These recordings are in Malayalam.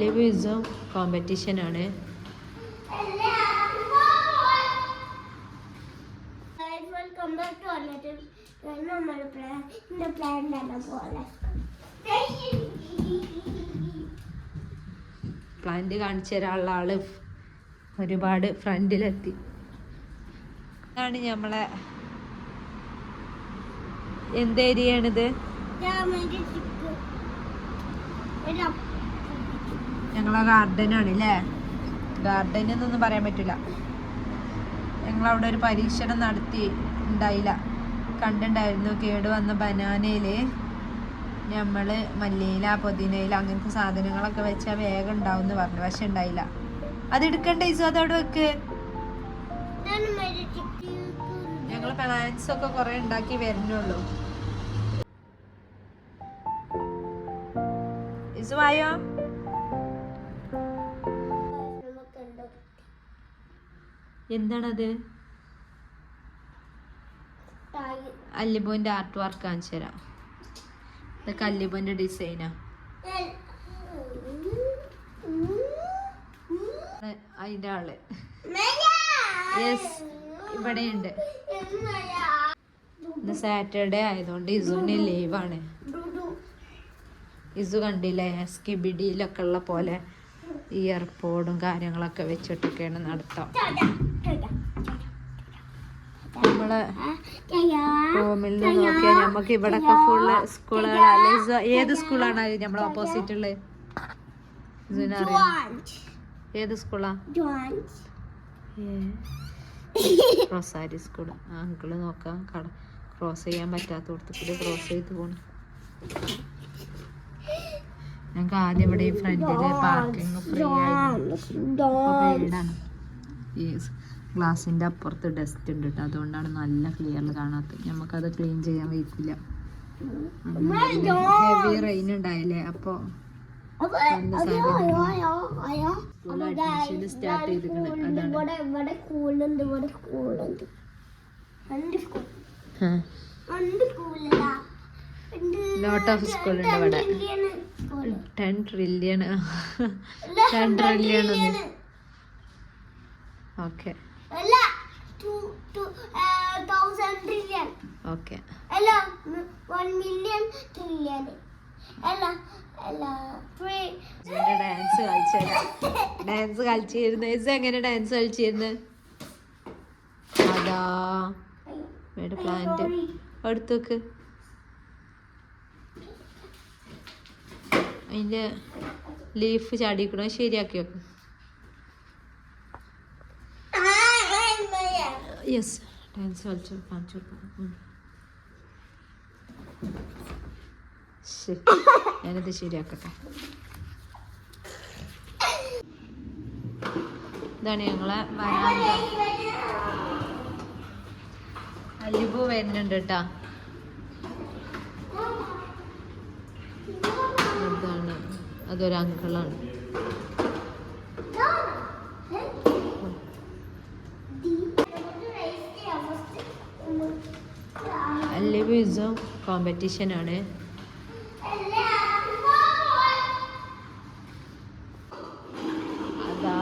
അല്ലിബും ഇസും കോമ്പറ്റീഷനാണ്. പ്ലാന്റ് കാണിച്ചു തരാനുള്ള ആള് ഒരുപാട് ഫ്രണ്ടിലെത്തി. ഇതാണ് നമ്മളെ എന്ത് ഏരിയയാണിത്? ഞങ്ങളെ ഗാർഡനാണ് അല്ലേ? ഗാർഡൻ എന്നൊന്നും പറയാൻ പറ്റില്ല. ഞങ്ങളവിടെ ഒരു പരീക്ഷണം നടത്തി ഉണ്ടായില്ല, കണ്ടുണ്ടായിരുന്നു. കേടുവന്ന ബനാനയില് നമ്മള് മല്ലിയില പുതിനയില അങ്ങനത്തെ സാധനങ്ങളൊക്കെ വെച്ചാൽ വേഗം ഉണ്ടാവും എന്ന് പറഞ്ഞു. പക്ഷെ ഉണ്ടായില്ല. അത് എടുക്കണ്ട ഇസു, അതവിടെ വെക്ക്. ഞങ്ങള് പ്ലാന്റ്സ് ഒക്കെ കുറെ ഉണ്ടാക്കി വരുന്നുള്ളൂ. ഇസു ആയോ? എന്താണത്? അല്ലിബുവിന്റെ ആർട്ട് വർക്ക് കാണിച്ചു തരാം. ഇതൊക്കെ അല്ലിബുവിന്റെ ഡിസൈനാ. അതിന്റെ ആള് യെസ് ഇവിടെയുണ്ട്. ഇന്ന് സാറ്റർഡേ ആയതുകൊണ്ട് ഇസുവിന് ലീവാണ്. ഇസു കണ്ടില്ലേ, സ്കിബിഡിയിലൊക്കെ ഉള്ള പോലെ ഇയർപോഡും കാര്യങ്ങളൊക്കെ വെച്ചിട്ടൊക്കെയാണ് നടത്താം. നമ്മളെ റൂമിൽ നിന്ന് നോക്കിയാൽ നമുക്ക് ഇവിടൊക്കെ ഫുള്ള് സ്കൂളുകളല്ലേ. ഏത് സ്കൂളാണ് നമ്മളെ ഓപ്പോസിറ്റ് ഉള്ളത്? ഏത് സ്കൂളാ? റൊസാരി സ്കൂള്. അങ്കിള് നോക്കാം, ക്രോസ് ചെയ്യാൻ പറ്റാത്ത കൊടുത്തിട്ട് ക്രോസ് ചെയ്ത് പോണു. ഞങ്ങൾക്ക് ആദ്യം ഇവിടെ ഈ ഫ്രണ്ടില് പാർക്കിംഗ് ഫ്രീ ആയിരുന്നു. ഈ ഗ്ലാസിന്റെ അപ്പുറത്ത് ഡസ്റ്റ് ഉണ്ട് കേട്ടോ, അതുകൊണ്ടാണ് നല്ല ക്ലിയറിൽ കാണാത്തത്. നമുക്കത് ക്ലീൻ ചെയ്യാൻ വയ്ക്കില്ല. ഹെവി റെയിൻ ഉണ്ടായില്ലേ, അപ്പൊ അഡ്മിഷൻ സ്റ്റാർട്ട് ചെയ്തിട്ടുണ്ട്. ലോട്ട് ഓഫ് സ്കൂൾ ഉണ്ട് ഇവിടെ. 10 ട്രില്യൺ ഓക്കെ ഓക്കെ. ഡാൻസ് കളിച്ചിരുന്നു. ഇസ് എങ്ങനെ ഡാൻസ് കളിച്ചിരുന്നു? അതാ പ്ലാന്റ് അടുത്ത് വെക്ക്. അതിന്റെ ലീഫ് ചാടിക്കണോ, ശരിയാക്കി വെക്കും. യെസ് ഡാൻസ് കളിച്ചു കാണിച്ചു കൊടുക്കാം. ഞാനിത് ശരിയാക്കട്ടെ. ഇതാണ് ഞങ്ങളെ വരാന്ത. അല്ലിബു വരുന്നുണ്ട് കേട്ടാ. അതാണ്, അതൊരു അങ്കിളാണ്. അല്ലിബു ഇസും കോമ്പറ്റീഷനാണ്. അതാ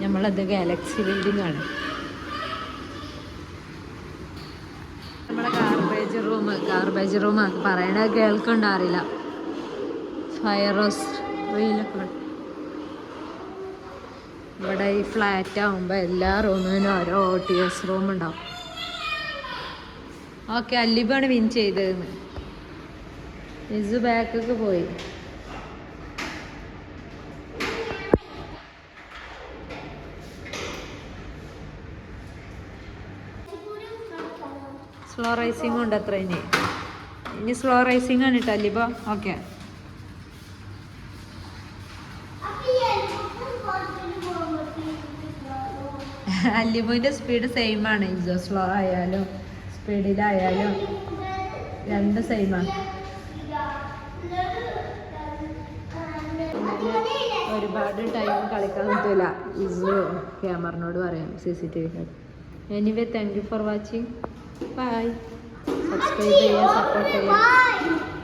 നമ്മളത് ഗാലക്സി ബിൽഡിംഗ് ആണ്. നമ്മളെ ഗാർബേജ് റൂം പറയണത് കേൾക്കണ്ടാറില്ല. ഫയർ റോസ് റീലൊക്കെ ഇവിടെ ഈ ഫ്ലാറ്റ് ആകുമ്പോൾ എല്ലാ റൂമിനും ഓരോ OTS റൂം ഉണ്ടാവും. ഓക്കെ, അല്ലിബാണ് വിൻ ചെയ്തതെന്ന്. ഇസു ബാക്കൊക്കെ പോയി. സ്ലോ റൈസിംഗ് ഉണ്ട് അത്ര. ഇനി സ്ലോ റൈസിംഗ് ആണ് കേട്ടോ അല്ലിബ. ഓക്കെ, അല്ലിബുവിൻ്റെ സ്പീഡ് സെയിം ആണ്. ഇസോ സ്ലോ ആയാലും സ്പീഡിലായാലും രണ്ട് സെയിമാണ്. ഒരുപാട് ടൈം കളിക്കാൻ പറ്റില്ല. ഇസു ക്യാമറിനോട് പറയാം CCTV. Anyway thank you for watching. Bye. Subscribe ചെയ്യുക, സപ്പോർട്ട് ചെയ്യുക.